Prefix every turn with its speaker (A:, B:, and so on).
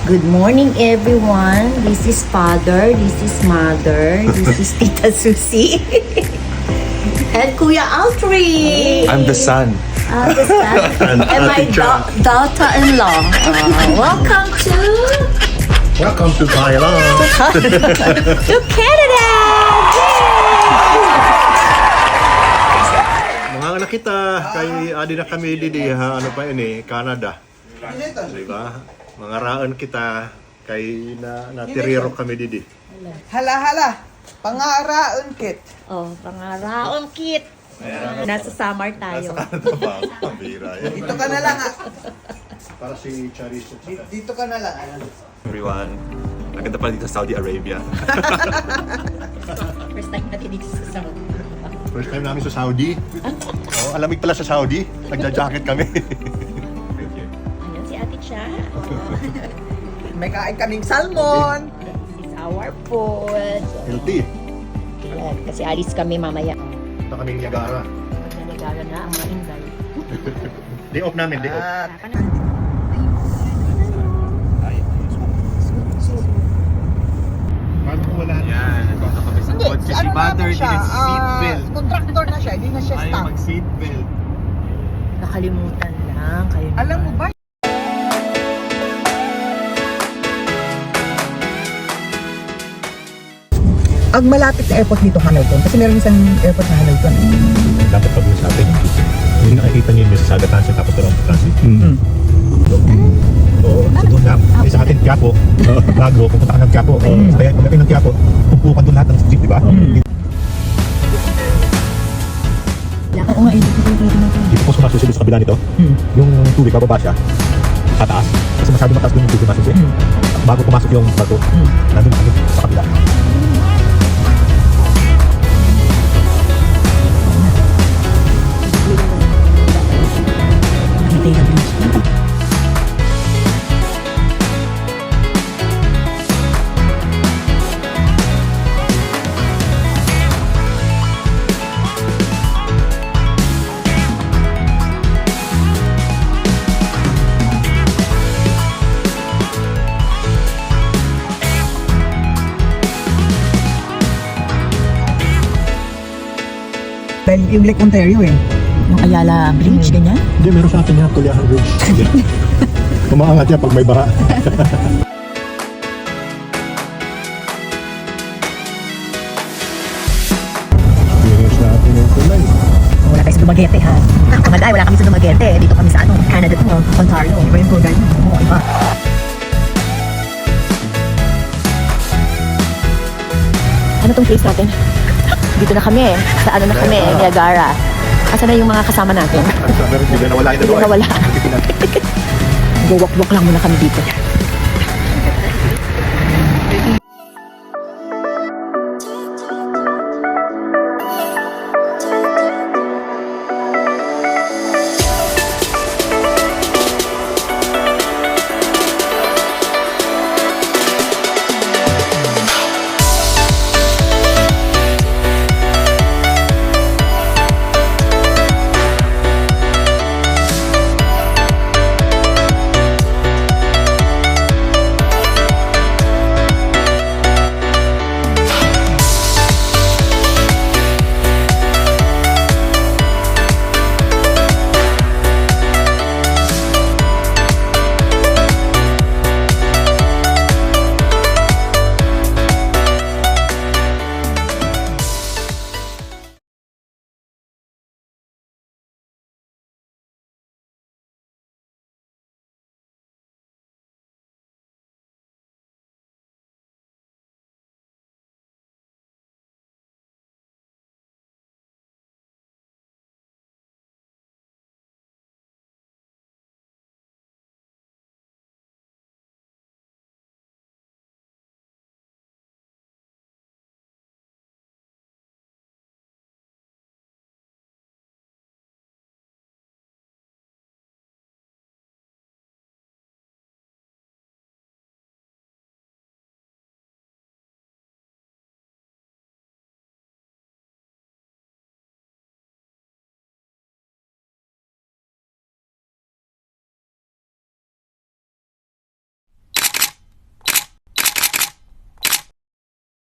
A: Good morning, everyone. This is Father, this is Mother, this is Tita Susie, and Kuya Altri.
B: I'm the son.
A: The son. And my daughter-in-law. Welcome
B: Welcome to Thailand.
A: to Canada.
B: Mga anak kita, kay adi na kami didi ha, ano pa ini, Canada. Diba? Mga raan kita, kay natiriro kami didi.
C: Hala, pangaraon kit.
A: Oh, pangaraon kit. Nasa summer tayo.
B: Pabira yan.
C: Dito ka na lang ha.
B: Para si Charis.
C: Dito ka na lang.
B: Everyone, naganda pala dito sa Saudi Arabia.
A: First time natin dito sa Saudi.
B: First time namin sa Saudi. Oh, alamig pala sa Saudi. Nagja-jacket kami.
A: Ayan si Ate Cha.
C: May kain kaming salmon.
A: This is our food.
B: Healthy.
A: Ayan, kasi alis kami mamaya.
B: Ito kaming Niagara.
A: Nagagala na ang mga ingay.
B: Day off namin, day off. Paano kung wala?
D: Yan, nagpunta kami sa kotse. Si Mother, din yung seatbelt.
C: Contractor na siya, hindi na siya
D: Ayaw
C: staff.
D: mag-seatbelt.
A: Nakalimutan lang kayo.
C: Alam mo ba? Ang malapit sa airport dito, Hamilton. Kasi meron isang airport na Hamilton.
E: Dapat pag-uusapin yung dito. Yung nakikita niyo yung sa Saga Transit tapos Toronto Transit. Oo, so doon lang. Eh, sa atin, Quiapo, bago, pupunta ka ng Quiapo. Kaya pagdating ng Quiapo, pumpukan doon lahat ng jeep, di ba?
A: Oo nga, dito ko natin.
E: Dito po sumasusunod sa kabila nito, yung tubig, bababa siya, tataas. Kasi masyado mataas doon yung tubig masusunod. Bago pumasok yung bato, nandun kami sa kabila.
C: Dahil yung Lake Ontario eh.
A: Yung Ayala Bridge, ganyan?
E: Hindi, meron sa atin yan, Tuliahan Bridge. Umaangat yan pag may baha. Experience natin yung tulay.
A: Wala tayo sa Dumaguete, ha? Mga guy, wala kami sa Dumaguete. Dito kami sa Canada to, Ontario.
C: Iba yung tour guide mo.
A: Oo, iba. Ano tong place natin? Dito na kami. Sa ano na kami, Niagara. Asa na yung mga kasama natin?
B: Meron, hindi na nawala yung dalawa.
A: Nawala. Go walk-walk lang muna kami dito.